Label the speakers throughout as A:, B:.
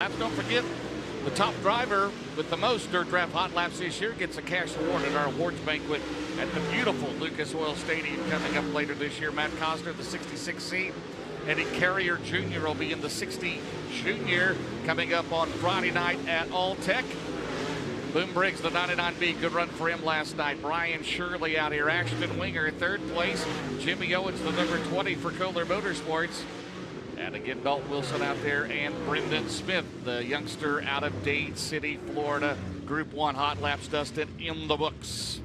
A: Don't forget, the top driver with the most Dirt Draft Hot Laps this year gets a cash award at our awards banquet at the beautiful Lucas Oil Stadium coming up later this year. Matt Cosner, the 66C. Eddie Carrier Jr. will be in the 60 Junior coming up on Friday night at All Tech. Boom Briggs, the 99B, good run for him last night. Brian Shirley out here. Ashton Winger, third place. Jimmy Owens, the number 20 for Kohler Motorsports. And again, Dalton Wilson out there, and Brendan Smith, the youngster out of Dade City, Florida. Group 1 Hot Laps, Dustin, in the books.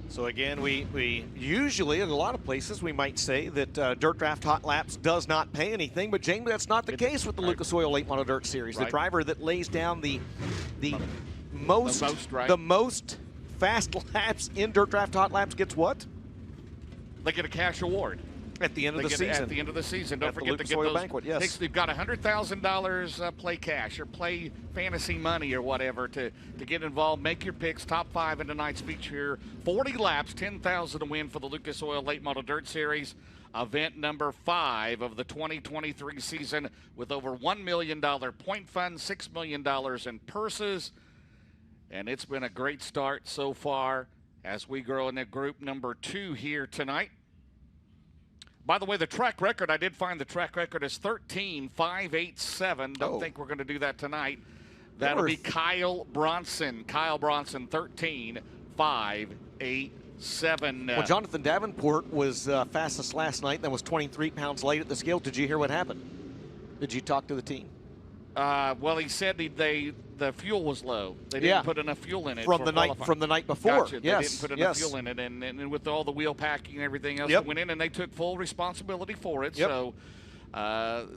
B: So again, we usually, in a lot of places, we might say that Dirt Draft Hot Laps does not pay anything, but Jamie, that's not the case with the Lucas Oil Late Model Dirt Series. The driver that lays down the most fast laps in Dirt Draft Hot Laps gets what?
A: They get a cash award.
B: At the end of the season.
A: At the end of the season. Don't forget to get
B: Oil
A: those
B: banquet, yes.
A: picks. They've got $100,000 play cash or play fantasy money or whatever to get involved. Make your picks. Top 5 in tonight's feature. 40 laps, $10,000 to win for the Lucas Oil Late Model Dirt Series. Event number 5 of the 2023 season with over $1 million point fund, $6 million in purses. And it's been a great start so far as we grow in the group number 2 here tonight. By the way, the track record, I did find the track record is 13,587. Don't think we're going to do that tonight. That'll be Kyle Bronson. Kyle Bronson, 13,587.
B: Well, Jonathan Davenport was fastest last night. That was 23 pounds light at the scale. Did you hear what happened? Did you talk to the team?
A: Well, he said the fuel was low. They didn't put enough fuel in it
B: from the night before.
A: Gotcha. They didn't put enough fuel in it, and with all the wheel packing and everything else that went in, and they took full responsibility for it. So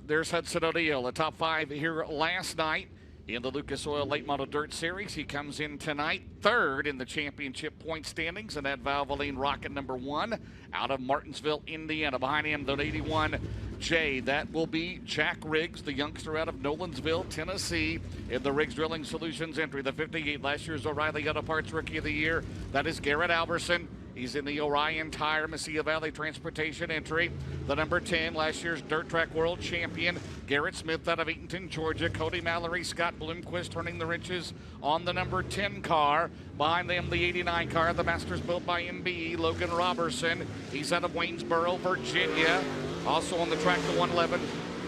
A: there's Hudson O'Neal, the top 5 here last night in the Lucas Oil Late Model Dirt Series. He comes in tonight 3rd in the championship point standings, and that Valvoline Rocket number 1 out of Martinsville, Indiana. Behind him, the 81 J. That will be Jack Riggs, the youngster out of Nolensville, Tennessee, in the Riggs Drilling Solutions entry. The 58, last year's O'Reilly Auto Parts Rookie of the Year. That is Garrett Alberson. He's in the Orion Tire Mesilla Valley Transportation entry. The number 10, last year's Dirt Track World Champion, Garrett Smith out of Eatonton, Georgia. Cody Mallory, Scott Bloomquist turning the wrenches on the number 10 car. Behind them, the 89 car, the Masters built by MBE, Logan Robertson. He's out of Waynesboro, Virginia. Also on the track, the 111.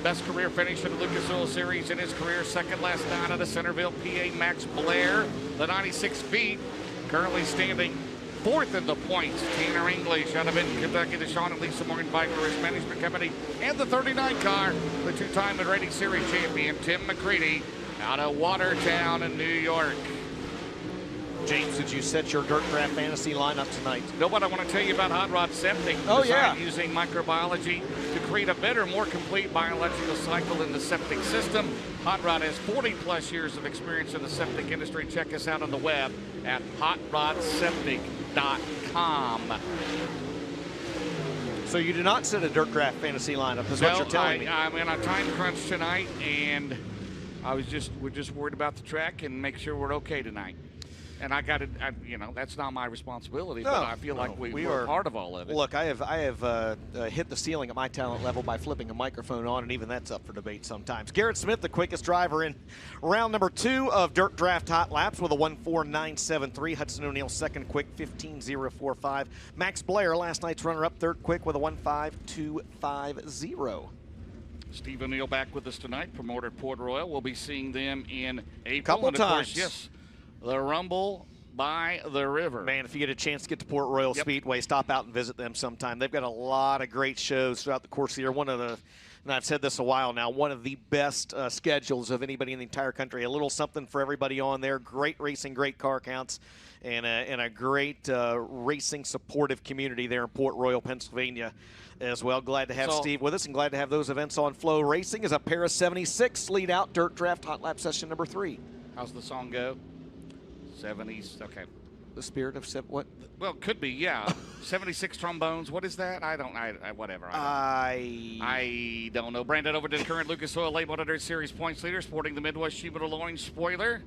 A: Best career finish in the Lucas Oil Series in his career. Second last night out of Centerville, PA, Max Blair. The 96 feet, currently standing 4th in the points. Tanner English out of Benton, Kentucky. The Sean and Lisa Morgan Bike Risk Management Company. And the 39 car, the 2-time Rating Series champion, Tim McCready, out of Watertown in New York.
B: James, did you set your Dirt Draft fantasy lineup tonight?
A: No, but I want to tell you about Hot Rod Septic. Using microbiology to create a better, more complete biological cycle in the septic system. Hot Rod has 40-plus years of experience in the septic industry. Check us out on the web at hotrodseptic.com.
B: So you do not set a Dirt Draft fantasy lineup, is what you're telling me.
A: I'm in a time crunch tonight, and we're just worried about the track and make sure we're okay tonight. And I got it, that's not my responsibility, but I feel like we are part of all of it.
B: Look, I have hit the ceiling at my talent level by flipping a microphone on, and even that's up for debate sometimes. Garrett Smith, the quickest driver in round number 2 of Dirt Draft Hot Laps with a 1:49.73. Hudson O'Neal, second quick, 15.045. Max Blair, last night's runner-up, third quick with a 1:52.50.
A: Steve O'Neal back with us tonight, promoter at Port Royal. We'll be seeing them in April.
B: Couple times.
A: Yes. The Rumble by the River.
B: Man, if you get a chance to get to Port Royal Speedway, stop out and visit them sometime. They've got a lot of great shows throughout the course of the year. And I've said this a while now, one of the best schedules of anybody in the entire country. A little something for everybody on there. Great racing, great car counts, and a great racing supportive community there in Port Royal, Pennsylvania as well. Glad to have Steve with us, and glad to have those events on FloRacing as a pair of 76 lead out Dirt Draft Hot Lap session number 3.
A: How's the song go? 70s, okay.
B: The spirit of what?
A: Well, could be, yeah. 76 trombones. What is that? Whatever. I don't know. Brandon over to the current Lucas Oil Late Model Dirt Series points leader, sporting the Midwest Sheba Loin spoiler.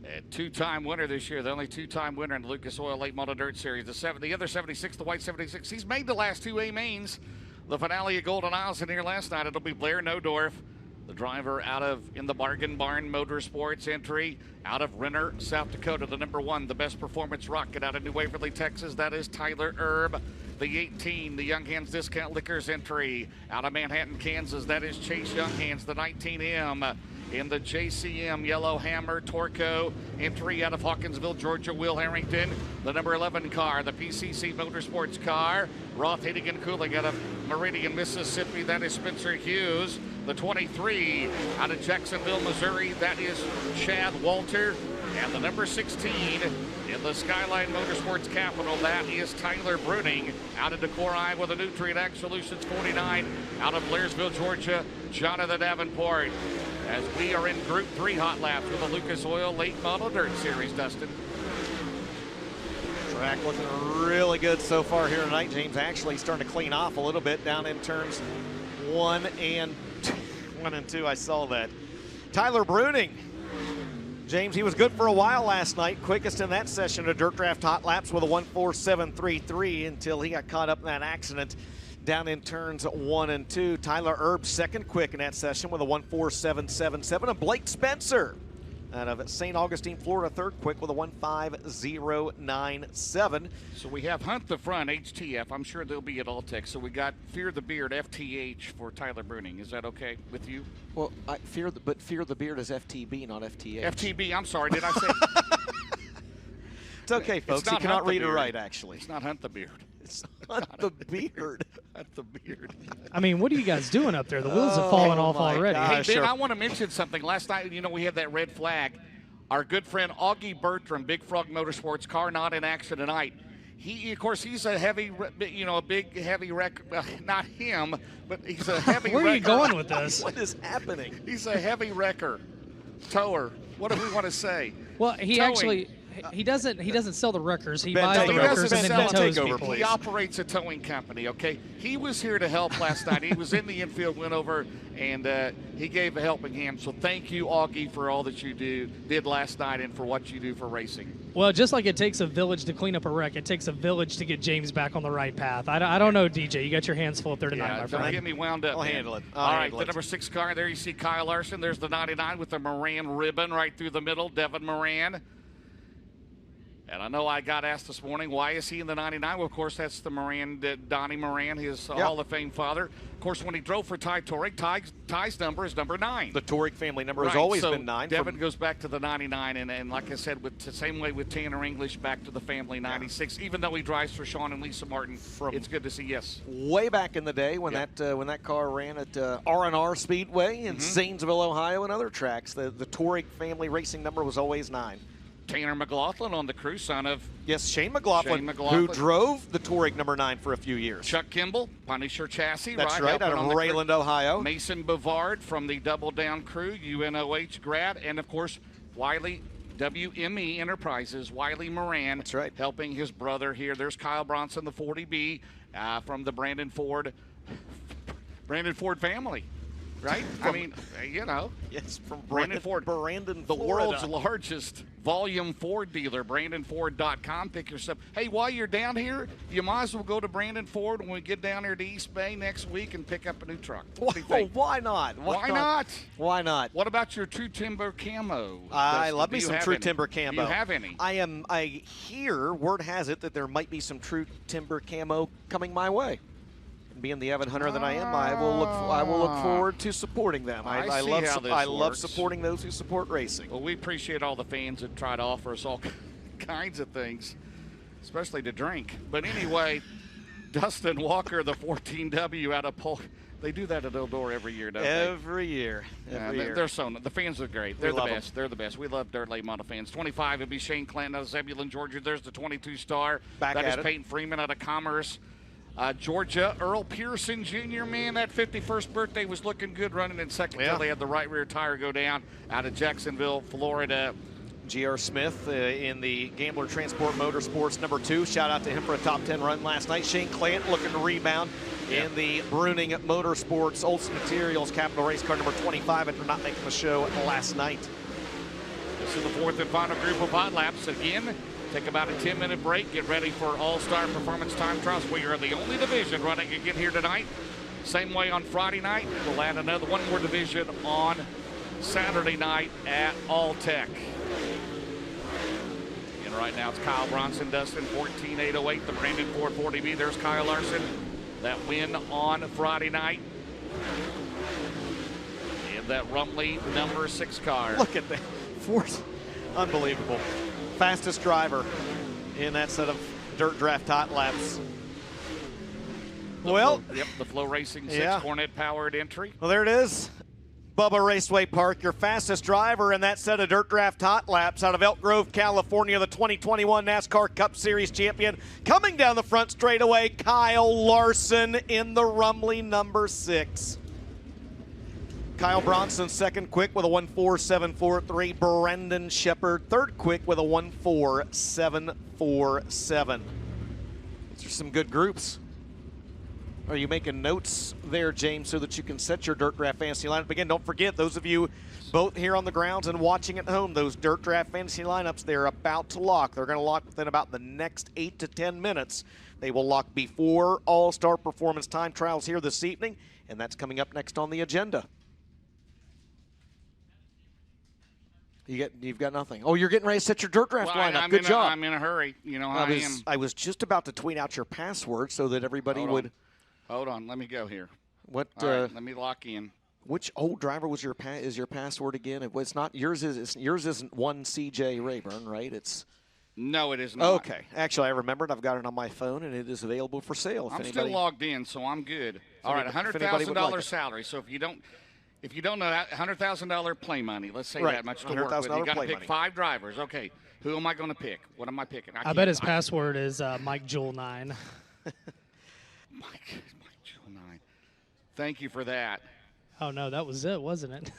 A: A 2-time winner this year. The only 2-time winner in the Lucas Oil Late Model Dirt Series. The other 76, the white 76. He's made the last 2 A mains. The finale of Golden Isles in here last night. It'll be Blair Nodorf, The driver in the Bargain Barn Motorsports entry out of Renner, South Dakota. The number 1, the best performance rocket out of New Waverly, Texas. That is Tyler Erb. The 18, the Young Hands Discount Liquors entry out of Manhattan, Kansas. That is Chase Young Hands. The 19M in the JCM Yellow Hammer Torco entry out of Hawkinsville, Georgia, Will Harrington. The number 11 car, the PCC Motorsports car, Roth Heating and Cooling out of Meridian, Mississippi. That is Spencer Hughes. The 23 out of Jacksonville, Missouri. That is Chad Walter. And the number 16 in the Skyline Motorsports Capital, that is Tyler Bruning out of Decorah, Iowa. The Nutrient Ag Solutions 49 out of Blairsville, Georgia, Jonathan Davenport. As we are in Group 3 hot laps with the Lucas Oil Late Model Dirt Series, Dustin.
B: Track looking really good so far here tonight. James actually starting to clean off a little bit down in turns 1 and 2. I saw that. Tyler Bruning. James, he was good for a while last night. Quickest in that session of Dirt Draft Hot Laps with a 1:47.33 until he got caught up in that accident down in turns 1 and 2. Tyler Erb second quick in that session with a 1:47.77. And Blake Spencer out of St. Augustine, Florida, third quick with a 1:50.97.
A: So we have Hunt the Front, HTF. I'm sure they'll be at Alltech. So we got Fear the Beard, FTH for Tyler Bruning. Is that okay with you?
B: Well, Fear the Beard is FTB, not FTH.
A: FTB, I'm sorry, did I say?
B: It's okay, folks. He cannot read or write, actually.
A: It's not Hunt the Beard.
B: It's Hunt the Beard.
A: Hunt the Beard.
C: I mean, what are you guys doing up there? The wheels have fallen off already.
A: Hey, Ben, I want to mention something. Last night, you know, we had that red flag. Our good friend Augie Bertram, Big Frog Motorsports, car not in action tonight. He, of course, he's a heavy, you know, a big, heavy wreck. Not him, but he's a heavy
C: Where
A: wrecker.
C: are you going with this?
B: What is happening?
A: He's a heavy wrecker. Tower. What do we want to say?
C: Well, he
A: Towing.
C: actually... He doesn't sell the wreckers. He
B: Ben,
C: buys the
B: he
C: wreckers
B: doesn't
C: and then he
B: sell
C: tows
B: takeover,
C: people.
B: please.
A: He operates a towing company, okay? He was here to help last night. He was in the infield, went over, and he gave a helping hand. So thank you, Augie, for all that you did last night and for what you do for racing.
C: Well, just like it takes a village to clean up a wreck, it takes a village to get James back on the right path. I don't know, DJ. You got your hands full up there tonight, my
A: Don't
C: friend.
A: get me wound up.
B: I'll
A: man.
B: handle it.
A: All right, the number 6 car, there you see Kyle Larson. There's the 99 with the Moran ribbon right through the middle, Devin Moran. And I know I got asked this morning, why is he in the 99? Well, of course, that's the Moran, Donnie Moran, his Hall of Fame father. Of course, when he drove for Ty Touring, Ty's number is number 9.
B: The Touring family number has always been 9.
A: Devin goes back to the 99, and like I said, with the same way with Tanner English, back to the family 96. Even though he drives for Sean and Lisa Martin, it's good to see. Yes.
B: Way back in the day when that car ran at R&R Speedway in Zanesville, Ohio, and other tracks, the Touring family racing number was always 9.
A: Tanner McLaughlin on the crew, son of
B: Shane McLaughlin, who drove the Touring number 9 for a few years.
A: Chuck Kimball, Punisher Chassis.
B: That's right, out of Rayland, Ohio.
A: Mason Bavard from the Double Down crew, UNOH grad, and of course, Wiley, WME Enterprises, Wiley Moran.
B: That's right.
A: Helping his brother here. There's Kyle Bronson, the 40B, from the Brandon Ford family. Right? I mean, you know.
B: Yes, from
A: Brandon Ford.
B: Brandon,
A: the
B: Florida.
A: world's largest volume Ford dealer, BrandonFord.com. Pick yourself. Hey, while you're down here, you might as well go to Brandon Ford when we get down there to East Bay next week and pick up a new truck. What do you think?
B: Why not?
A: Why not?
B: Why not?
A: What about your True Timber camo?
B: I love me some True Timber camo.
A: Do you have any?
B: I hear, word has it, that there might be some True Timber camo coming my way. Being the avid hunter that I am, I will look forward to supporting them. I love supporting those who support racing.
A: Well, we appreciate all the fans that try to offer us all kinds of things, especially to drink. But anyway, Dustin Walker, the 14W out of Polk. They do that at Eldora every year, don't they?
B: Every year.
A: They're so. The fans are great. They're the best. They're the best. We love Dirt Late Model fans. 25 would be Shane Clanton out of Zebulon, Georgia. There's the 22 star. That is Peyton Freeman out of Commerce. Georgia, Earl Pearson Jr., man, that 51st birthday was looking good running in second until they had the right rear tire go down out of Jacksonville, Florida.
B: G.R. Smith in the Gambler Transport Motorsports number 2. Shout out to him for a top 10 run last night. Shane Clanton looking to rebound in the Bruning Motorsports Olsen Materials Capital Race car number 25 after not making the show last night.
A: This is the 4th and final group of hot laps. Again, take about a 10-minute break. Get ready for All-Star Performance Time Trials. We are the only division running again here tonight. Same way on Friday night. We'll add one more division on Saturday night at All Tech. And right now it's Kyle Bronson, Dustin, 14.808. The Brandon 440B. There's Kyle Larson. That win on Friday night. And that Rumley number 6 car.
B: Look at that. Unbelievable. Fastest driver in that set of dirt draft hot laps.
A: The FloRacing 6 Hornet powered entry.
B: Well, there it is. Bubba Raceway Park, your fastest driver in that set of dirt draft hot laps out of Elk Grove, California, the 2021 NASCAR Cup Series champion. Coming down the front straightaway, Kyle Larson in the Rumley number 6. Kyle Bronson second quick with a 1.4743. Brendan Shepard third quick with a 1.4747. These are some good groups. Are you making notes there, James, so that you can set your Dirt Draft Fantasy lineup? Again, don't forget, those of you both here on the grounds and watching at home, those Dirt Draft Fantasy lineups, they're about to lock. They're going to lock within about the next 8 to 10 minutes. They will lock before All-Star Performance Time Trials here this evening, and that's coming up next on the agenda. You've got nothing. Oh, you're getting ready to set your dirt draft lineup. Good job.
A: I'm in a hurry. You know how I am.
B: I was just about to tweet out your password so that everybody would.
A: Hold on. Let me go here.
B: What?
A: All right, let me lock in.
B: Which old driver was your password again? It's not yours. Yours isn't one CJ Rayburn, right? It's.
A: No, it is not.
B: Okay. Actually, I remembered. I've got it on my phone, and it is available for sale.
A: I'm still logged in, so I'm good. All right, $100,000 salary. So if you don't know that $100,000 play money, let's say that much to work with. You got to pick 5 drivers. Okay, who am I going to pick? What am I picking?
C: I bet his password is Mike Jewel 9.
A: Mike Jewel 9. Thank you for that.
C: Oh no, that was it, wasn't it?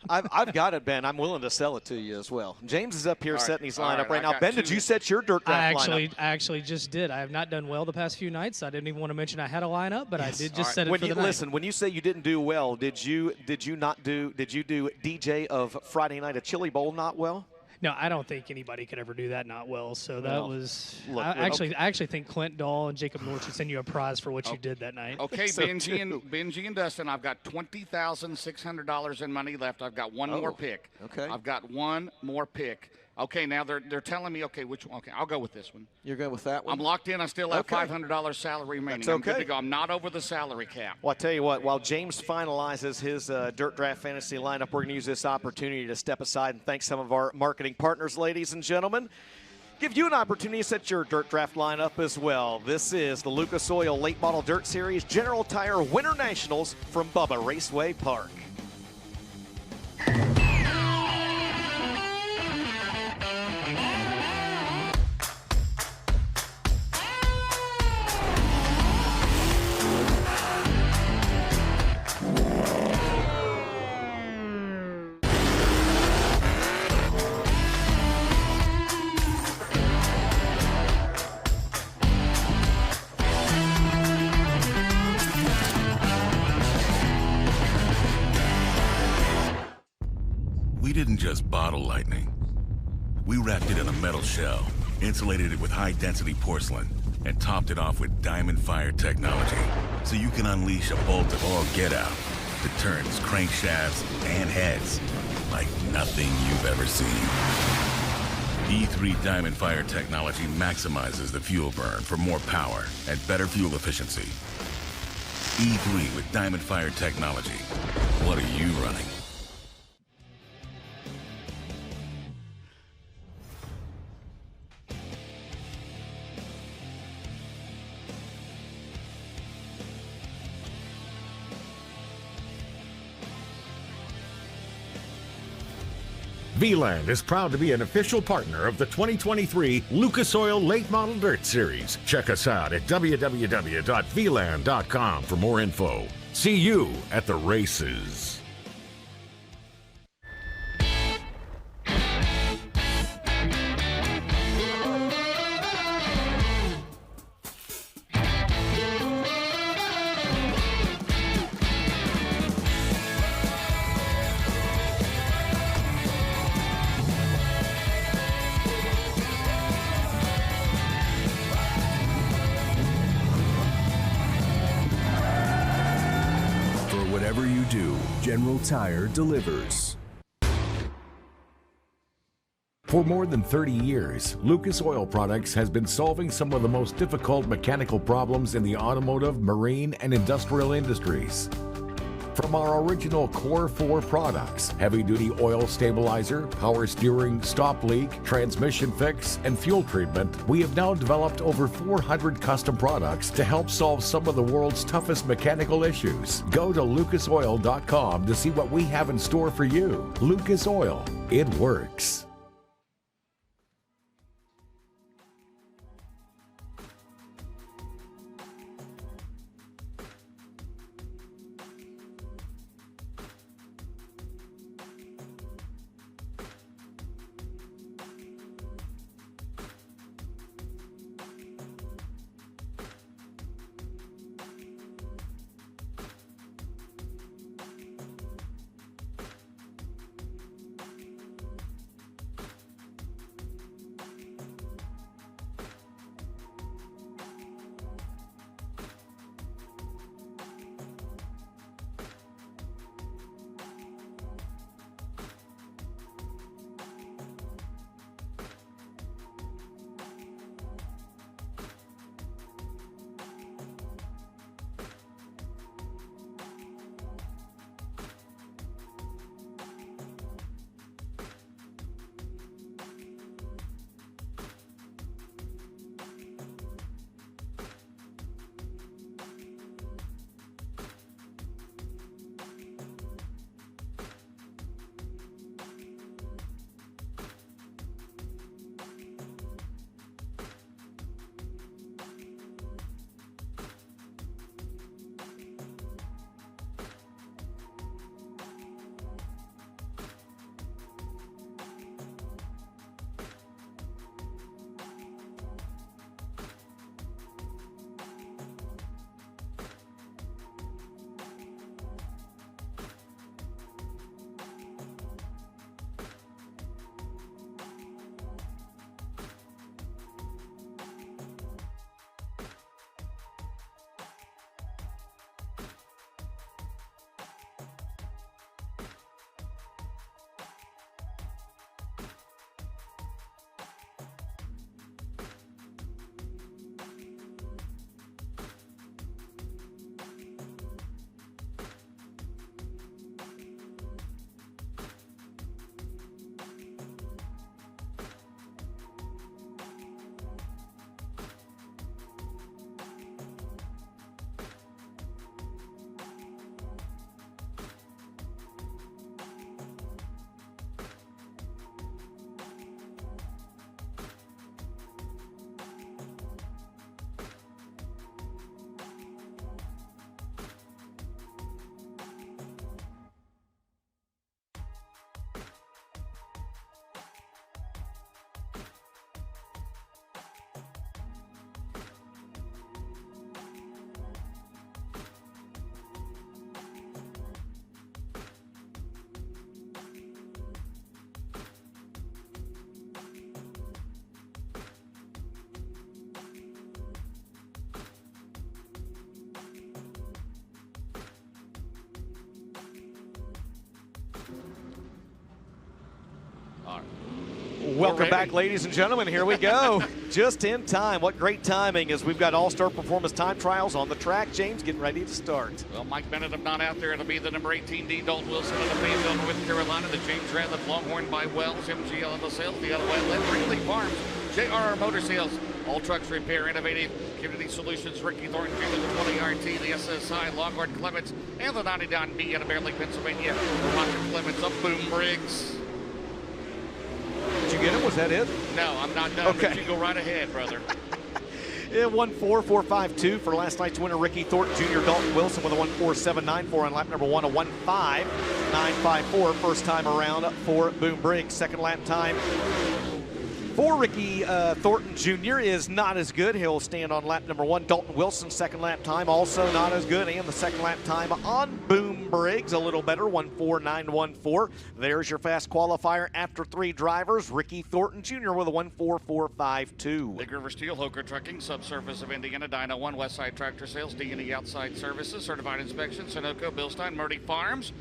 B: I've got it, Ben. I'm willing to sell it to you as well. James is up here setting his lineup right now. Ben, did you set your dirt draft lineup?
C: I actually just did. I have not done well the past few nights. I didn't even want to mention I had a lineup, but I did just set it for the night.
B: Listen, when you say you didn't do well, did you do DJ of Friday night at Chili Bowl not well?
C: No, I don't think anybody could ever do that not well. So that was I actually think Clint Dahl and Jacob North should send you a prize for what you did that night.
A: Okay, Benji and Dustin, I've got $20,600 in money left. I've got one more pick.
B: Okay.
A: I've got one more pick. Okay, now they're telling me, okay, which one? Okay, I'll go with this one.
B: You're going with that one?
A: I'm locked in. I still have $500 salary remaining.
B: That's okay.
A: I'm good to go. I'm not over the salary cap.
B: Well, I tell you what, while James finalizes his Dirt Draft Fantasy lineup, we're going to use this opportunity to step aside and thank some of our marketing partners, ladies and gentlemen. Give you an opportunity to set your Dirt Draft lineup as well. This is the Lucas Oil Late Model Dirt Series General Tire Winter Nationals from Bubba Raceway Park.
D: We didn't just bottle lightning. We wrapped it in a metal shell, insulated it with high-density porcelain, and topped it off with diamond fire technology, so you can unleash a bolt of all get-out that turns crankshafts and heads like nothing you've ever seen. E3 Diamond Fire technology maximizes the fuel burn for more power and better fuel efficiency. E3 with Diamond Fire technology. What are you running?
E: V-Land is proud to be an official partner of the 2023 Lucas Oil Late Model Dirt Series. Check us out at www.vland.com for more info. See you at the races.
F: General Tire delivers.
E: For more than 30 years, Lucas Oil Products has been solving some of the most difficult mechanical problems in the automotive, marine, and industrial industries. From our original Core 4 products, heavy-duty oil stabilizer, power steering, stop leak, transmission fix, and fuel treatment, we have now developed over 400 custom products to help solve some of the world's toughest mechanical issues. Go to lucasoil.com to see what we have in store for you. Lucas Oil, it works.
B: Welcome back, ladies and gentlemen. Here we go. Just in time. What great timing as we've got All-Star Performance Time Trials on the track. James getting ready to start.
A: Well, Mike Bennett, I'm not out there. It'll be the number 18D, Dalton Wilson in the Fayetteville, North Carolina. The James Radcliffe Longhorn by Wells, MG on the sales. The other way, Ridley Farms, JRR Motor Sales, All Trucks Repair, Innovative Community Solutions, Ricky Thornton, the 20 RT, the SSI, Longhorn Clements, and the 99B out of Beverly, Pennsylvania. The Roger Clements of Boom Briggs.
B: Did you get it? Was that it?
A: No, I'm not done,
B: okay.
A: But you go right ahead, brother.
B: Yeah, 1.4452 for last night's winner, Ricky Thornton Jr. Dalton Wilson with a 1.4794 on lap number 1, a 1.5954 first time around for Boom Briggs. Second lap time for Ricky Thornton Jr. is not as good. He'll stand on lap number 1. Dalton Wilson's second lap time also not as good. And the second lap time on Boom Briggs a little better, 1.4914. There's your fast qualifier after 3 drivers. Ricky Thornton Jr. with a 1.4452.
A: Big River Steel, Hoker Trucking, Subsurface of Indiana, Dyno 1, Westside Tractor Sales, D&E Outside Services, Certified Inspection, Sunoco, Bilstein, Murdy Farms,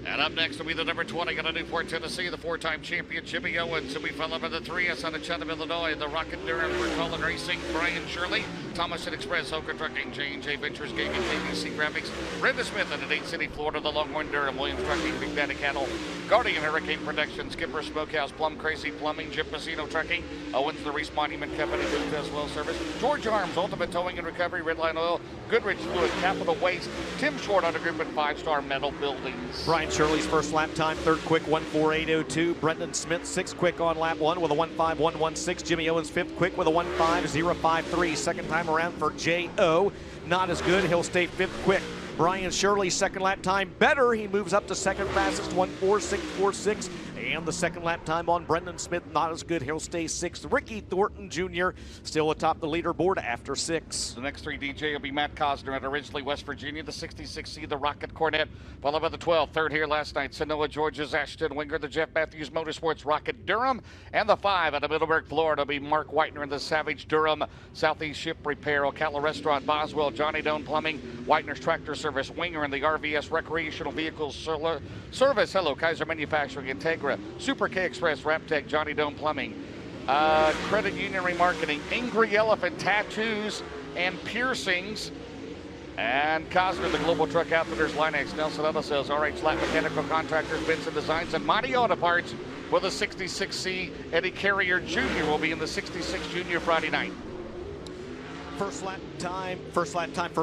A: And up next will be the number 20 out of Newport, Tennessee, the four-time champion Jimmy Owens. Will be followed by the 3S out of Chatham, Illinois, the Rocket Durham for Colin Racing, Brian Shirley, Thomas and Express, Oka Trucking, J&J Ventures Gaming, KBC Graphics, Brenda Smith in Dade City, Florida, the Longhorn Durham, Williams Trucking, Big Daddy Cattle, Guardian Hurricane Production, Skipper Smokehouse, Plum Crazy Plumbing, Jim Casino Trucking, Owens the Reese Monument Company, Blue Test Well Service, George Arms, Ultimate Towing and Recovery, Redline Oil, Goodrich Fluid, Capital Waste, Tim Short Auto Group, and 5-Star Metal Buildings.
B: Brian Shirley's first lap time, third quick 1:48.02. Brendan Smith, sixth quick on lap 1 with a 1:51.16. Jimmy Owens, fifth quick with a 1:50.53. Second time around for J.O. Not as good. He'll stay fifth quick. Brian Shirley's second lap time better. He moves up to second fastest, 1:46.46. And the second lap time on Brendan Smith, not as good. He'll stay sixth. Ricky Thornton Jr. still atop the leaderboard after 6.
A: The next 3 DJ will be Matt Cosner at Originally West Virginia, the 66C, the Rocket Cornet, followed by the 12. Third here last night, Sonoma, Georgia's Ashton Winger, the Jeff Matthews Motorsports Rocket Durham, and the 5 out of Middleburg, Florida will be Mark Whitener in the Savage Durham, Southeast Ship Repair, Ocala Restaurant, Boswell, Johnny Doan Plumbing, Whitener's Tractor Service, Winger in the RVS Recreational Vehicles Service, hello, Kaiser Manufacturing, Integra, Super K Express, Raptech, Johnny Doan Plumbing, Credit Union Remarketing, Angry Elephant Tattoos and Piercings, and Cosner, the Global Truck Outfitters, Linex, Nelson Auto Sales, RH Lap Mechanical Contractors, Benson Designs, and Mighty Auto Parts with a 66C. Eddie Carrier Jr. will be in the 66 Junior Friday night.
B: First lap time for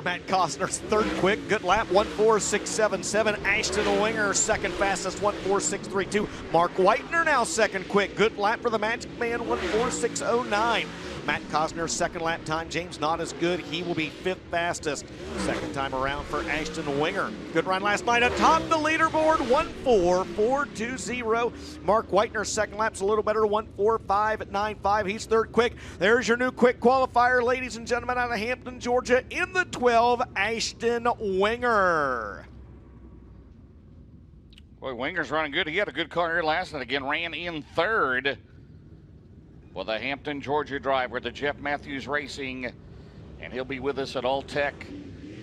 B: Matt Costner's third quick. Good lap, 1:46.77. Ashton Winger, second fastest, 1:46.32. Mark Whitener now second quick. Good lap for the Magic Man, 1:46.09. Matt Cosner's second lap time, James, not as good. He will be fifth fastest. Second time around for Ashton Winger. Good run last night atop the leaderboard, 1:44.20. Mark Whitener's second lap's a little better, 1:45.95. He's third quick. There's your new quick qualifier, ladies and gentlemen, out of Hampton, Georgia, in the 12, Ashton Winger.
A: Boy, Winger's running good. He had a good car here last night. Again, ran in third with a Hampton, Georgia driver, the Jeff Matthews Racing, and he'll be with us at All Tech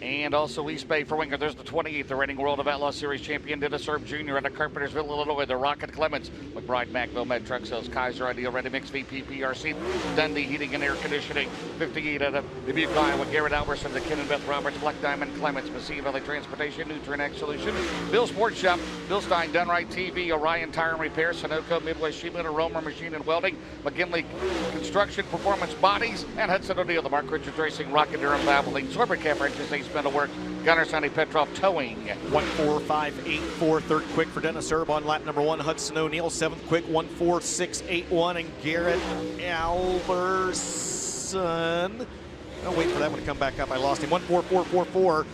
A: and also East Bay for Winger. There's the 28th, the reigning World of Outlaw Series champion, Dennis Erb Jr. out of Carpentersville, Illinois, the Rocket Clements, McBride, Macville, Med Truck Sales, Kaiser, Ideal Ready Mix, VP, PRC, Dundee Heating and Air Conditioning, 58 out of Dubuque, Iowa, Garrett Alberson, the Ken and Beth Roberts, Black Diamond Clements, Messina Valley Transportation, Nutrient Solution, Bill Sports Shop, Bill Stein, Dunright TV, Orion Tire and Repair, Sunoco, Midwest Sheepman, Aroma Machine and Welding, McGinley Construction, Performance Bodies, and Hudson O'Neill, the Mark Richards Racing, Rocket Durham, Babbling, Sorber Cap, Wrenches, Ace Metalwork, Gunner Sonny Petrov Towing.
B: 1:45.84, third quick for Dennis Erb on lap number 1. Hudson O'Neill, seventh quick, 1:46.81. And Garrett Alberson. I'll wait for that one to come back up. I lost him. 1:44.44.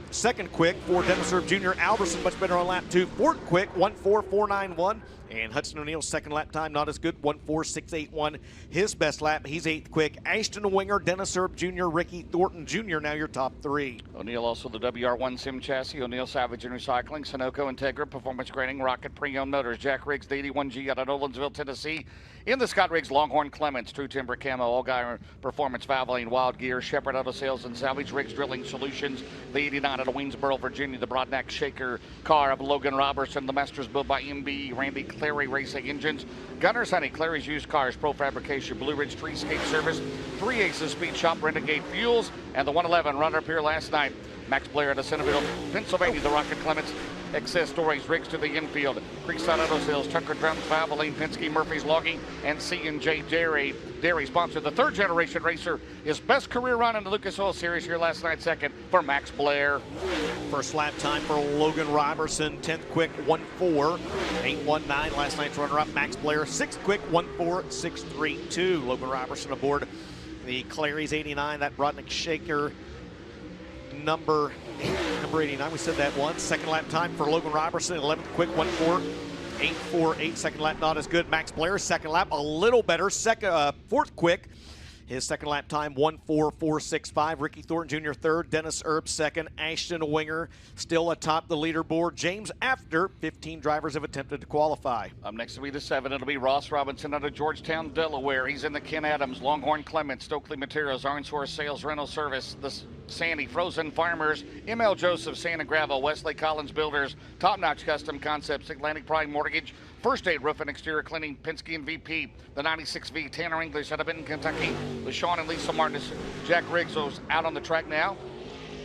B: Second quick for Dennis Erb Jr. Alberson, much better on lap 2. Fourth quick, 1:44.91. And Hudson O'Neill's second lap time, not as good, 1:46.81. His best lap, he's 8th quick. Ashton Winger, Dennis Erb Jr., Ricky Thornton Jr., now your top 3.
A: O'Neill also the WR1 Sim Chassis, O'Neill Savage and Recycling, Sunoco Integra, Performance Grading, Rocket Pre-Owned Motors, Jack Riggs, the 81G out of Nolensville, Tennessee. In the Scott Riggs, Longhorn Clements, True Timber Camo, All Guy Performance, Valvoline, Wild Gear, Shepherd Auto Sales and Salvage, Riggs Drilling Solutions, the 89 out of Waynesboro, Virginia, the Broadneck Shaker car of Logan Robertson, the Masters built by MB, Randy Clary Racing Engines, Gunner's Honey, Clary's Used Cars, Pro Fabrication, Blue Ridge Treescape Service, 3 Aces Speed Shop, Renegade Fuels, and the 111 runner up here last night, Max Blair out of Centerville, Pennsylvania, the Rocket Clements, Excess Stories, Riggs to the infield, Creekside Auto Sales, Tucker Drums, Valvoline, Penske, Murphy's Logging, and C&J Dairy sponsor. The third generation racer, his best career run in the Lucas Oil Series here last night, second for Max Blair.
B: First lap time for Logan Robertson, 10th quick, 1:4.819. Last night's runner-up, Max Blair, 6th quick, 1:4.632. Logan Robertson aboard the Clary's 89, that Broadneck Shaker number 89. We said that once. Second lap time for Logan Robertson, 11th quick, 1:4.848. Second lap not as good. Max Blair, second lap a little better. Fourth quick. His second lap time, 1:4.465. Ricky Thornton Jr. third. Dennis Erb second. Ashton Winger still atop the leaderboard. James after 15 drivers have attempted to qualify.
A: Up next will be the 7. It'll be Ross Robinson out of Georgetown, Delaware. He's in the Ken Adams, Longhorn Clements, Stokely Materials, Orange Source Sales Rental Service. Sandy Frozen Farmers, ML Joseph, Sand and Gravel, Wesley Collins Builders, Top Notch Custom Concepts, Atlantic Prime Mortgage, First Aid Roof and Exterior Cleaning, Penske and VP, the 96V, Tanner English out of Benton, Kentucky, LaShawn and Lisa Martinez. Jack Riggs is out on the track now.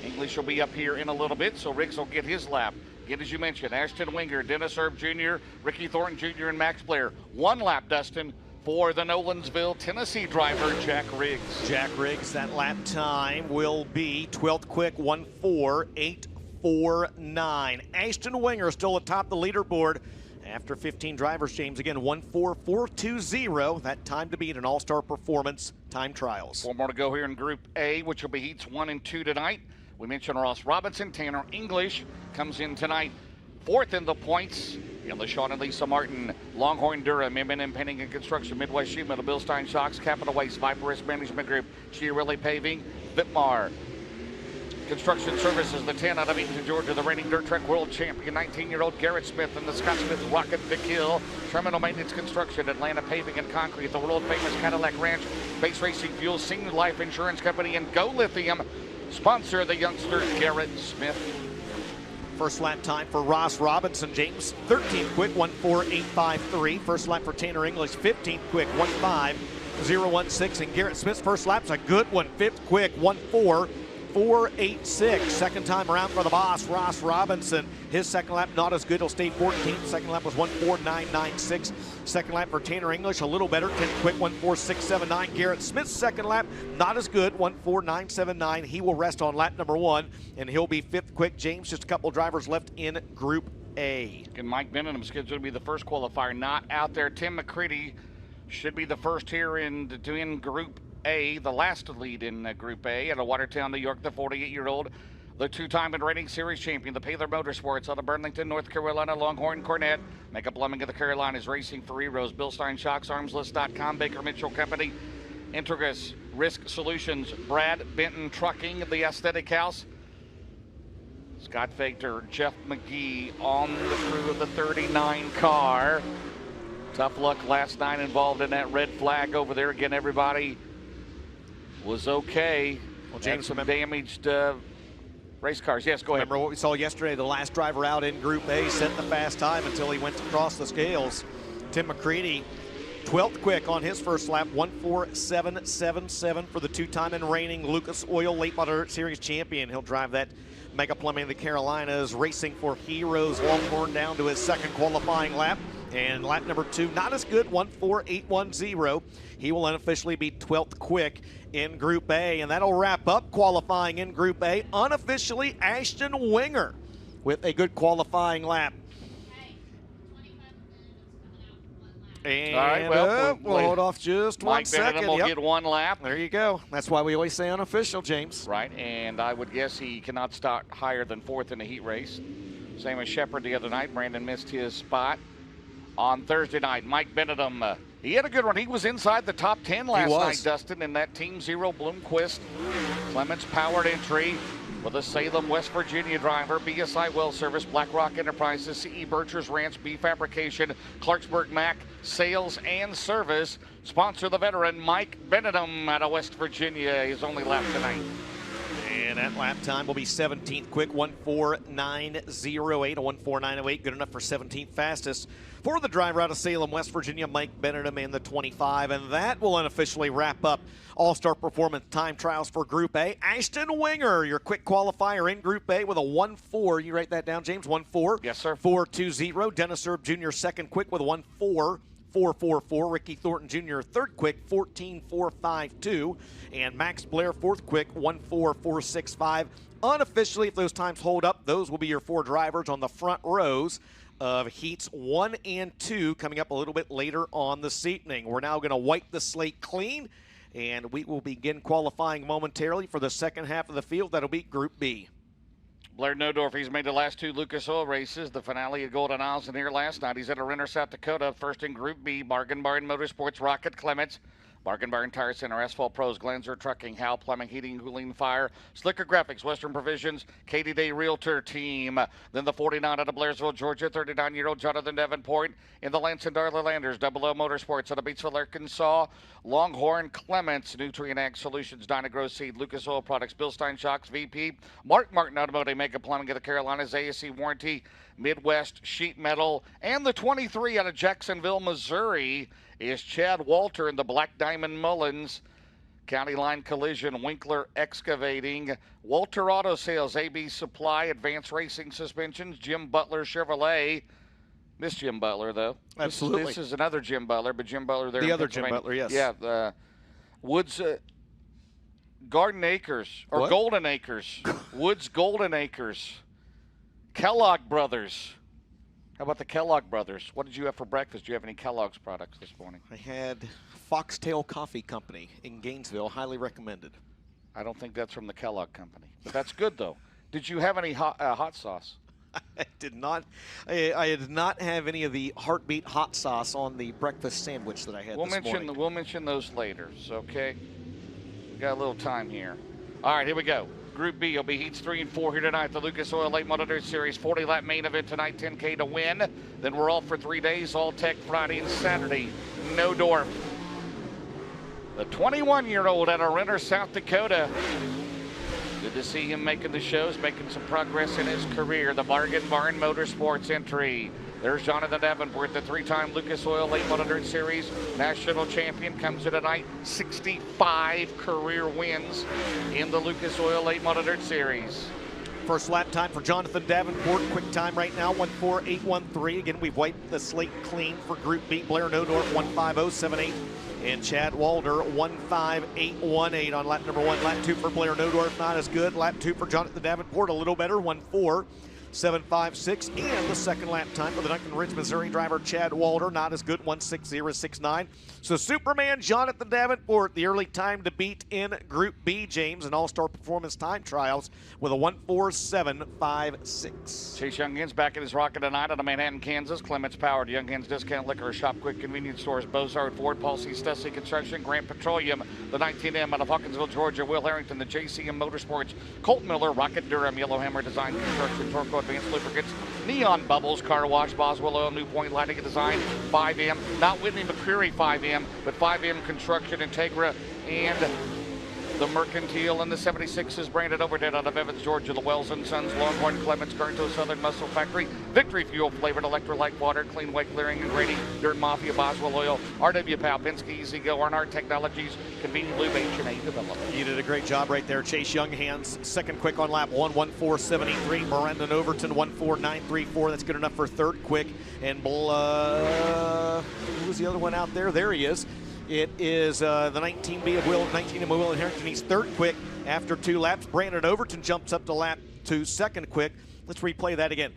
A: English will be up here in a little bit, so Riggs will get his lap. Again, as you mentioned, Ashton Winger, Dennis Erb Jr., Ricky Thornton Jr., and Max Blair. One lap, Dustin, for the Nolensville, Tennessee driver, Jack Riggs.
B: Jack Riggs, that lap time will be 12th quick, 1:4.849. Ashton Winger still atop the leaderboard after 15 drivers, James. Again, 1:4.420. That time to beat an all-star performance time trials.
A: 4 more to go here in Group A, which will be heats 1 and 2 tonight. We mentioned Ross Robinson. Tanner English comes in tonight, 4th in the points. In LaShawn and Lisa Martin, Longhorn Durham, M&M Painting and Construction, Midwest Sheet Metal, Bill Stein Shocks, Capital Waste, Viper Risk Management Group, Chiarelli Paving, Vitmar Construction Services, the 10 out of Eaton, Georgia, the reigning dirt track world champion, 19-year-old Garrett Smith, and the Scott Smith Rocket Vic Hill, Terminal Maintenance Construction, Atlanta Paving and Concrete, the world-famous Cadillac Ranch, Base Racing Fuels, Senior Life Insurance Company, and Go Lithium, sponsor the youngster Garrett Smith.
B: First lap time for Ross Robinson, James. 13th quick, 1:4.853. First lap for Tanner English, 15th quick, 1:5.016. And Garrett Smith's first lap's a good one. 5th quick, 1:4.486. Second time around for the boss, Ross Robinson. His second lap not as good. He'll stay 14th. Second lap was 1:4.996. Second lap for Tanner English, a little better. 10th quick, 1:4.679. Garrett Smith's second lap not as good. 1:4.979. He will rest on lap number 1, and he'll be 5th quick. James, just a couple drivers left in Group A.
A: And Mike Bennett's scheduled to be the first qualifier, not out there. Tim McCready should be the first here in Group A, the last to lead in Group A, out of Watertown, New York, the 48-year-old, the two-time and reigning series champion, the Paler Motorsports out of Burlington, North Carolina, Longhorn Cornett, Makeup Plumbing of the Carolinas, Racing for Heroes, Bill Stein Shocks, Armslist.com, Baker Mitchell Company, Integris Risk Solutions, Brad Benton Trucking, the Aesthetic House, Scott Faker, Jeff McGee on the crew of the 39 car. Tough luck last night involved in that red flag over there. Again, everybody was okay.
B: Well, James,
A: some damaged race cars. Yes, go ahead.
B: Remember what we saw yesterday? The last driver out in Group A set the fast time until he went across the scales. Tim McCready, 12th quick on his first lap, 1:4.777 for the two-time and reigning Lucas Oil Late Model Series champion. He'll drive that Mega Plumbing of the Carolinas, Racing for Heroes Longhorn down to his second qualifying lap. And lap number 2, not as good, 1:4.810. He will unofficially be 12th quick in Group A. And that'll wrap up qualifying in Group A. Unofficially, Ashton Winger with a good qualifying lap. And
A: all right, well,
B: we'll hold off just
A: Mike
B: one second.
A: Benton will get one lap.
B: There you go. That's why we always say unofficial, James.
A: Right, and I would guess he cannot start higher than 4th in a heat race. Same as Shepard the other night. Brandon missed his spot. On Thursday night, Mike Benedum, he had a good run. He was inside the top 10 last night, Dustin, in that Team Zero Bloomquist Clements powered entry with a Salem, West Virginia driver, BSI Well Service, BlackRock Enterprises, CE Birchers Ranch, B Fabrication, Clarksburg Mac, Sales and Service. Sponsor the veteran Mike Benedum out of West Virginia, his only lap tonight.
B: And that lap time will be 17th quick, 1:4.908, a 1:4.908, good enough for 17th fastest for the driver out of Salem, West Virginia, Mike Benedum in the 25. And that will unofficially wrap up All-Star Performance Time Trials for Group A. Ashton Winger, your quick qualifier in Group A with a 1:4. You write that down, James, 1:4.
A: Yes, sir.
B: 4.20. Dennis Erb Jr. second quick with a 1:4.444. Ricky Thornton Jr. third quick, 14.452. And Max Blair fourth quick, 1:4.465. Unofficially, if those times hold up, those will be your 4 drivers on the front rows of heats 1 and 2 coming up a little bit later on this evening. We're now going to wipe the slate clean, and we will begin qualifying momentarily for the second half of the field. That'll be Group B.
A: Blair Nodorf, he's made the last 2 Lucas Oil races. The finale at Golden Isles in here last night. He's at Renner, South Dakota, first in Group B. Bargain Barn Motorsports, Rocket Clements. Bargain Barn Tire Center, Asphalt Pros, Glanzer Trucking, Howe Plumbing, Heating, Cooling, Fire, Slicker Graphics, Western Provisions, Katie Day Realtor Team. Then the 49 out of Blairsville, Georgia, 39-year-old Jonathan Davenport. In the Lance and Darla Landers, Double O Motorsports out of Batesville, Arkansas. Longhorn Clements, Nutrient Ag Solutions, Dyna-Gro Seed, Lucas Oil Products, Bill Stein Shocks, VP, Mark Martin Automotive, Mega Plumbing of the Carolinas, ASC Warranty, Midwest Sheet Metal, and the 23 out of Jacksonville, Missouri is Chad Walter in the Black Diamond Mullins. County Line Collision, Winkler Excavating, Walter Auto Sales, AB Supply, Advanced Racing Suspensions, Jim Butler Chevrolet. Miss Jim Butler, though.
B: Absolutely.
A: This is another Jim Butler, but Jim Butler there.
B: The other Jim Butler, yes.
A: Yeah, Woods Garden Acres, or
B: What?
A: Golden Acres. Woods Golden Acres. Kellogg Brothers. How about the Kellogg Brothers? What did you have for breakfast? Do you have any Kellogg's products this morning?
B: I had Foxtail Coffee Company in Gainesville, highly recommended.
A: I don't think that's from the Kellogg Company, but that's good, though. Did you have any hot sauce?
B: I did not. I did not have any of the Heartbeat hot sauce on the breakfast sandwich that I had this morning.
A: We'll mention those later, okay? We got a little time here. All right, here we go. Group B will be heats 3 and 4 here tonight. The Lucas Oil Late Model Dirt Series 40-lap main event tonight, 10K to win. Then we're off for 3 days, all tech Friday and Saturday. No Dorf. The 21-year-old out of Renner, South Dakota. Good to see him making the shows, making some progress in his career. The Bargain Barn Motorsports entry. There's Jonathan Davenport, the 3-time Lucas Oil Late Model Dirt Series national champion. Comes to tonight, 65 career wins in the Lucas Oil Late Model Dirt Series.
B: First lap time for Jonathan Davenport. Quick time right now, 1:48.13. Again, we've wiped the slate clean for Group B. Blair Nodorf, 1:50.78. And Chad Walder, 1:58.18 on lap number 1. Lap 2 for Blair Nodorf, not as good. Lap 2 for Jonathan Davenport, a little better, 1:47.56. And the second lap time for the Duncan Ridge, Missouri driver Chad Walder, not as good, 1:60.69. So Superman Jonathan Davenport, the early time to beat in Group B, James, in All-Star Performance Time Trials with a 1:47.56.
A: Chase Youngins back at his rocket tonight out of Manhattan, Kansas. Clements Powered, Youngins Discount Liquor Shop, Quick Convenience Stores, Bozard Ford, Paul C. Stussy Construction, Grant Petroleum, the 19M out of Hawkinsville, Georgia, Will Harrington, the JCM Motorsports, Colt Miller, Rocket Durham, Yellowhammer Design Construction, Torco Advanced Lubricants, Neon Bubbles, Car Wash, Boswell Oil, New Point Lighting and Design, 5M, not Whitney McCreary 5M, but 5M Construction, Integra, and the Mercantile and the 76 is Brandon Overdale out of Evans, Georgia. The Wells & Sons, Longhorn, Clements, Garnto, Southern Muscle Factory, Victory Fuel, Flavored Electrolyte Water, Clean Way Clearing and Grading, Dirt Mafia, Boswell Oil, RW Powell, Penske Easy Go, Arnard Technologies, Convenient Lube, H&A Development.
B: You did a great job right there. Chase Younghands, second quick on lap 1, 1:4.73. Brandon Overton, 1:4.934. That's good enough for third quick. And who was the other one out there? There he is. It is the 19B of Will, 19M of Will and Harrington. He's third quick after 2 laps. Brandon Overton jumps up to lap 2, second quick. Let's replay that again.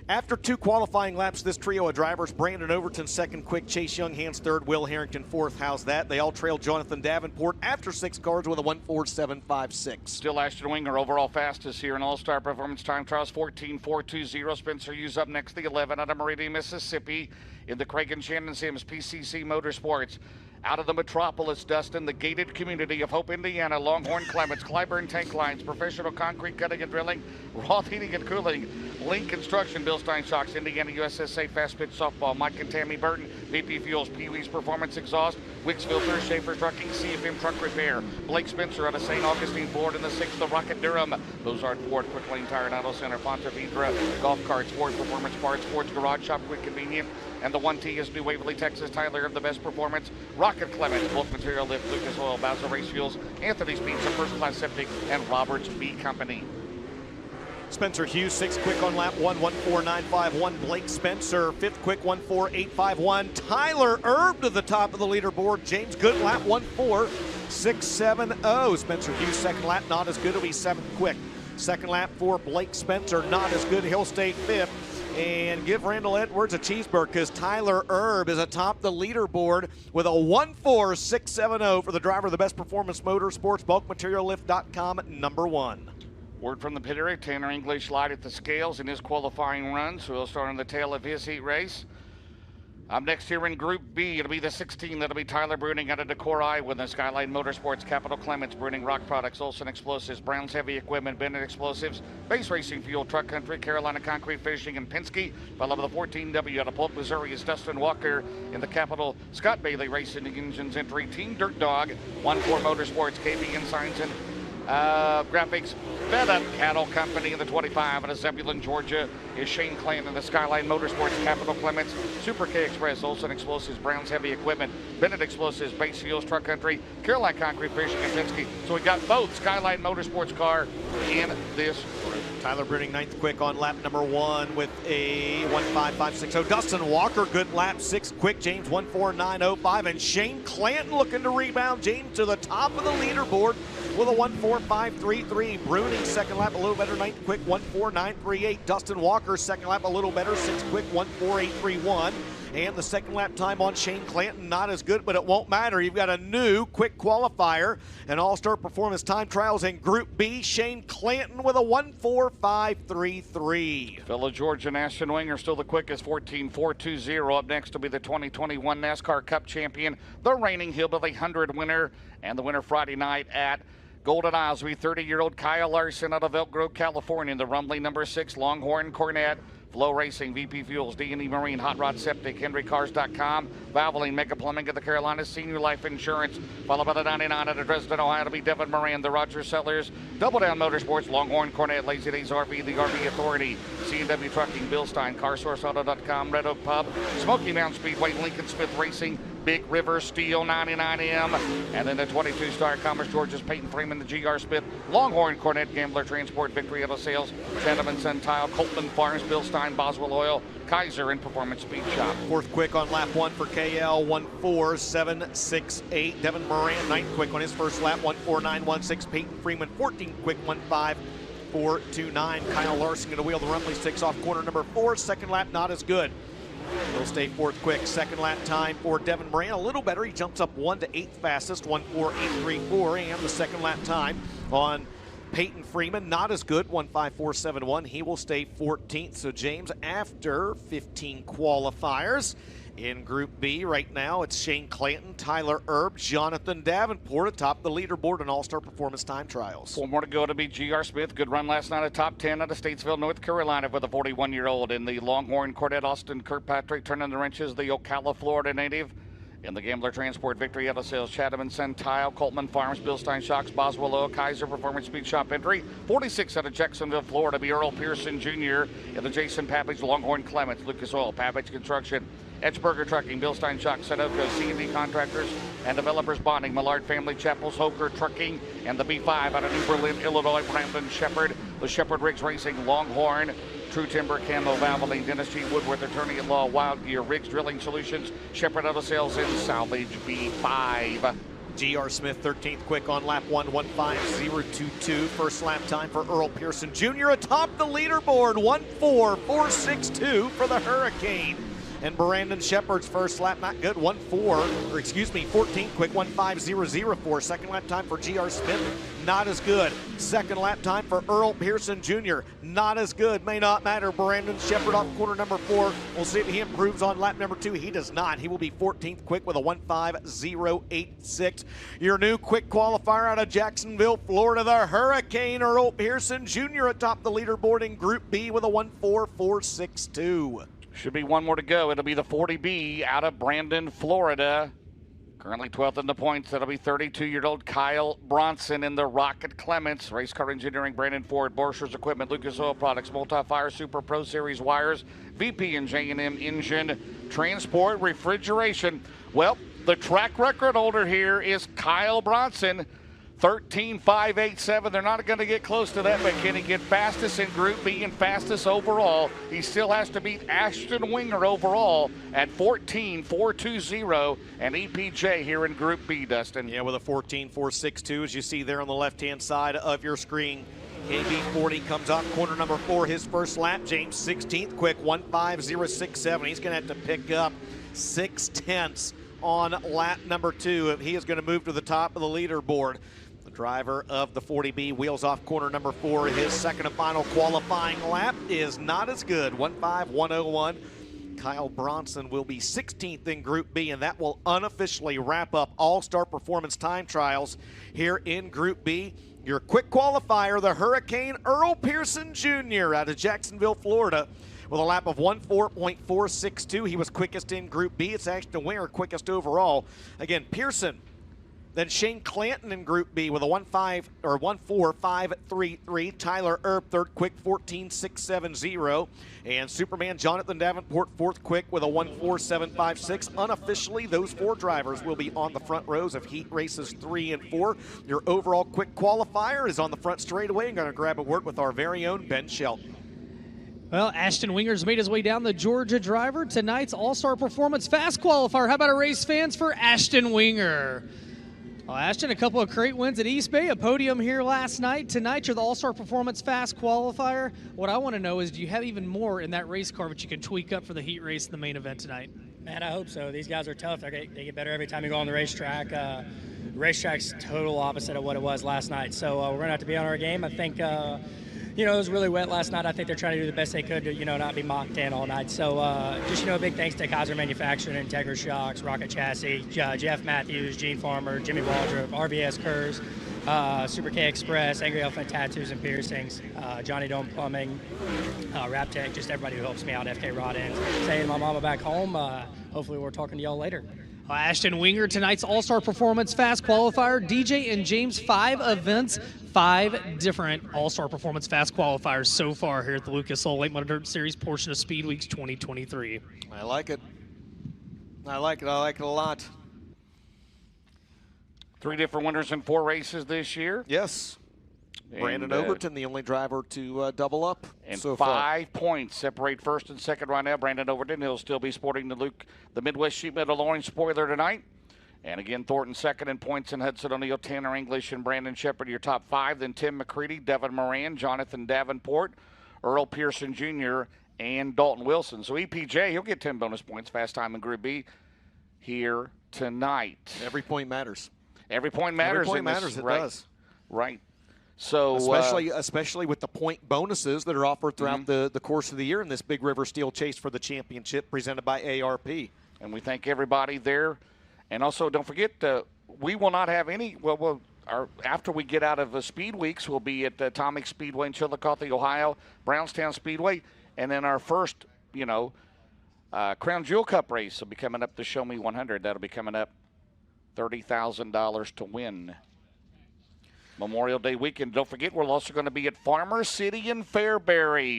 B: After 2 qualifying laps, this trio of drivers, Brandon Overton second quick, Chase Younghands third, Will Harrington fourth. How's that? They all trailed Jonathan Davenport after 6 cars with a 1:47.56.
A: Still Ashton Winger, overall fastest here in All-Star Performance Time Trials, 14.420. Spencer Hughes up next, the 11 out of Meridian, Mississippi. In the Craig and Shannon Sims, PCC Motorsports. Out of the metropolis, Dustin, the gated community of Hope, Indiana, Longhorn Clements, Clyburn Tank Lines, Professional Concrete Cutting and Drilling, Roth Heating and Cooling, Link Construction, Bill Stein Shocks, Indiana USSA Fast Pitch Softball, Mike and Tammy Burton, VP Fuels, Pee-wee's Performance Exhaust, Wicks Filters, Schaefer Trucking, CFM Truck Repair, Blake Spencer out of St. Augustine, Florida, in the 6th, the Rocket Durham, Bozard Ford, Quick Lane Tire and Auto Center, Ponte Vedra, Golf Carts, Ford Performance Parts, Ford's Garage Shop, Quick Convenient, and the 1T is New Waverly, Texas, Tyler of the Best Performance, Rocket Clements, Bulk Material Lift, Lucas Oil, Basil Race Fuels, Anthony's Pizza, First Class Septic, and Roberts B Company.
B: Spencer Hughes, 6th quick on lap 1, 1:4.951. Blake Spencer, 5th quick, 1:4.851. Tyler Erb to the top of the leaderboard. James Good, lap 1:4.670. Spencer Hughes, second lap, not as good. It'll be 7th quick. Second lap for Blake Spencer, not as good. He'll stay 5th. And give Randall Edwards a cheeseburger because Tyler Erb is atop the leaderboard with a 1:4.670 for the driver of the Best Performance Motorsports, BulkMaterialLift.com, number 1.
A: Word from the pit area, Tanner English light at the scales in his qualifying run, so he'll start on the tail of his heat race. Up next here in Group B, it'll be the 16. That'll be Tyler Bruning out of Decorah, Iowa. The Skyline Motorsports, Capital Clements, Bruning Rock Products, Olson Explosives, Brown's Heavy Equipment, Bennett Explosives, Base Racing Fuel, Truck Country, Carolina Concrete Finishing, and Penske. Followed by the 14W out of Polk, Missouri is Dustin Walker. In the Capital, Scott Bailey Racing Engines Entry, Team Dirt Dog, 1-4 Motorsports, KBN Signs and Graphics, Fed Up Cattle Company in the 25. Out of Zebulon, Georgia is Shane Clanton in the Skyline Motorsports, Capital Clements, Super K Express, Olson Explosives, Brown's Heavy Equipment, Bennett Explosives, Base Fuels, Truck Country, Carolina Concrete Fishing, and Penske. So we got both Skyline Motorsports car in this group.
B: Tyler Bruning, 9th quick on lap number 1 with a 1.5560. Dustin Walker, good lap, 6th quick. James 1.4905. And Shane Clanton looking to rebound James to the top of the leaderboard with a 1.4533. Bruning, second lap, a little better, 9th quick, 1.4938. Dustin Walker, second lap, a little better, 6th quick, 1.4831. And the second lap time on Shane Clanton, not as good, but it won't matter. You've got a new quick qualifier and All-Star Performance Time Trials in Group B. Shane Clanton with a 1.4533.
A: Fellow Georgia Ashton Winger still the quickest, 14.420. Up next will be the 2021 NASCAR Cup champion, the reigning Hillbilly 100 winner, and the winner Friday night at Golden Isles will be 30-year-old Kyle Larson out of Elk Grove, California. The Rumbly number 6, Longhorn Cornet. FloRacing, VP Fuels, D&E Marine, Hot Rod Septic, HenryCars.com, Valvoline, Mega Plumbing of the Carolinas, Senior Life Insurance, followed by the 99 out of Dresden, Ohio, to be Devin Moran, the Rogers Settlers, Double Down Motorsports, Longhorn Cornet, Lazy Days RV, the RV Authority, C&W Trucking, Bill Stein, CarSourceAuto.com, Red Oak Pub, Smoky Mountain Speedway, Lincoln Smith Racing, Big River Steel 99M, and then the 22-star Commerce George's Peyton Freeman, the GR Smith, Longhorn Cornet, Gambler Transport, Victory Auto Sales, Chatham Sun Tile, Colton Farms, Bill Stein, Boswell Oil, Kaiser, and Performance Speed Shop.
B: 4th quick on lap 1 for KL, 1.4768. Devin Moran, 9th quick on his first lap, 1.4916. Peyton Freeman, 14th quick, 1.5429. Kyle Larson going to wheel the Rumblies, takes off corner number 4. Second lap, not as good. He'll stay 4th quick. Second lap time for Devin Moran, a little better. He jumps up 1 to 8th fastest, 1.4834. And the second lap time on Peyton Freeman, not as good, 1.5471. He will stay 14th. So James, after 15 qualifiers in Group B right now, it's Shane Clanton, Tyler Erb, Jonathan Davenport atop the leaderboard in All-Star Performance Time Trials.
A: 4 more to go to be GR Smith. Good run last night at top 10 out of Statesville, North Carolina for the 41-year-old. In the Longhorn Cornet, Austin Kirkpatrick turning the wrenches, the Ocala, Florida native. In the Gambler Transport, Victory Auto Sales, Chatham and Sun Tile, Coltman Farms, Bill Stein Shocks, Boswell Oil, Kaiser Performance Speed Shop Entry. 46 out of Jacksonville, Florida, be Earl Pearson Jr. In the Jason Pappage, Longhorn Clements, Lucas Oil, Pappage Construction, Edgeburger Trucking, Bill Stein Shocks, Sunoco, C&D Contractors and Developers Bonding, Millard Family Chapels, Hoker Trucking, and the B5 out of New Berlin, Illinois, Brandon Shepard, the Shepard Riggs Racing, Longhorn, True Timber, Camo, Valvoline, Dennis G. Woodworth, Attorney at Law, Wild Gear, Riggs Drilling Solutions, Shepard Auto Sales, and Salvage B5.
B: GR Smith, 13th quick on lap 1, 1.5022. First lap time for Earl Pearson Jr. atop the leaderboard, 1.4462 for the Hurricane. And Brandon Shepard's first lap, not good, 14th quick, 1.5004. Second lap time for GR Smith, not as good. Second lap time for Earl Pearson Jr., not as good. May not matter. Brandon Shepard off corner number 4. We'll see if he improves on lap number 2. He does not. He will be 14th quick with a 1.5086. Your new quick qualifier out of Jacksonville, Florida, the Hurricane, Earl Pearson Jr. atop the leaderboard in Group B with a 1.4462.
A: Should be 1 more to go. It'll be the 40B out of Brandon, Florida. Currently 12th in the points. That'll be 32-year-old Kyle Bronson in the Rocket Clements. Race Car Engineering, Brandon Ford, Borchers Equipment, Lucas Oil Products, Multi-Fire, Super Pro Series Wires, VP and J&M Engine, Transport, Refrigeration. Well, the track record holder here is Kyle Bronson. 13.587. They're not going to get close to that, but can he get fastest in Group B and fastest overall? He still has to beat Ashton Winger overall at 14.420 and EPJ here in Group B, Dustin.
B: Yeah, with a 14.462, as you see there on the left-hand side of your screen. KB40 comes off corner number 4, his first lap. James 16th quick, 1.5067. He's going to have to pick up 6/10 on lap number 2 if he is going to move to the top of the leaderboard. The driver of the 40B wheels off corner number 4. His second and final qualifying lap is not as good, 1.5101. Kyle Bronson will be 16th in Group B, and that will unofficially wrap up All-Star Performance Time Trials here in Group B. Your quick qualifier, the Hurricane Earl Pearson Jr. out of Jacksonville, Florida, with a lap of 1:4.462. He was quickest in Group B. It's actually the winner, quickest overall. Again, Pearson. Then Shane Clanton in Group B with a 1:4.533. Tyler Erb, third quick, 14.670. And Superman Jonathan Davenport, fourth quick with a 1:4.756. Unofficially, those 4 drivers will be on the front rows of heat races 3 and 4. Your overall quick qualifier is on the front straightaway. I'm going to grab a word with our very own Ben Shelton.
C: Well, Ashton Winger's made his way down the Georgia driver. Tonight's All-Star Performance Fast Qualifier. How about a race fans for Ashton Winger? Well, Ashton, a couple of crate wins at East Bay, a podium here last night. Tonight, you're the All-Star Performance Fast Qualifier. What I want to know is, do you have even more in that race car that you can tweak up for the heat race in the main event tonight?
G: Man, I hope so. These guys are tough. They get better every time you go on the racetrack. Racetrack's total opposite of what it was last night. So we're going to have to be on our game. I think, it was really wet last night. I think they're trying to do the best they could to, not be mocked in all night. So just, a big thanks to Kaiser Manufacturing, Integra Shocks, Rocket Chassis, Jeff Matthews, Gene Farmer, Jimmy Waldrop, RVS Kerrs, Super K Express, Angry Elephant Tattoos and Piercings, Johnny Dome Plumbing, Rap Tech, just everybody who helps me out, FK Rod Ends. Say to my mama back home, hopefully we're talking to y'all later.
C: Ashton Winger, tonight's All-Star Performance Fast Qualifier. DJ and James, 5 events, 5 different All-Star Performance Fast Qualifiers so far here at the Lucas Oil Late Model Dirt Series portion of Speed Weeks 2023.
B: I like it. I like it a lot.
A: 3 different winners in 4 races this year.
B: Yes. Brandon Overton, the only driver to double up.
A: And
B: so
A: 5 points separate first and second right now. Brandon Overton, he'll still be sporting the Midwest Sheet Metal orange spoiler tonight. And again, Thornton second in points, and Hudson O'Neill, Tanner English, and Brandon Shepard, your top 5. Then Tim McCready, Devin Moran, Jonathan Davenport, Earl Pearson Jr., and Dalton Wilson. So EPJ, he'll get 10 bonus points, fast time in Group B here tonight.
B: Every point matters.
A: Every point matters.
B: Every point matters, it does.
A: Right. So
B: especially with the point bonuses that are offered throughout the course of the year in this Big River Steel Chase for the championship presented by ARP.
A: And we thank everybody there. And also, don't forget, we will not have any. After we get out of Speed Weeks, we'll be at Atomic Speedway in Chillicothe, Ohio, Brownstown Speedway, and then our first, Crown Jewel Cup race will be coming up. The Show Me 100. That'll be coming up. $30,000 to win. Memorial Day weekend. Don't forget, we're also going to be at Farmer City in Fairbury.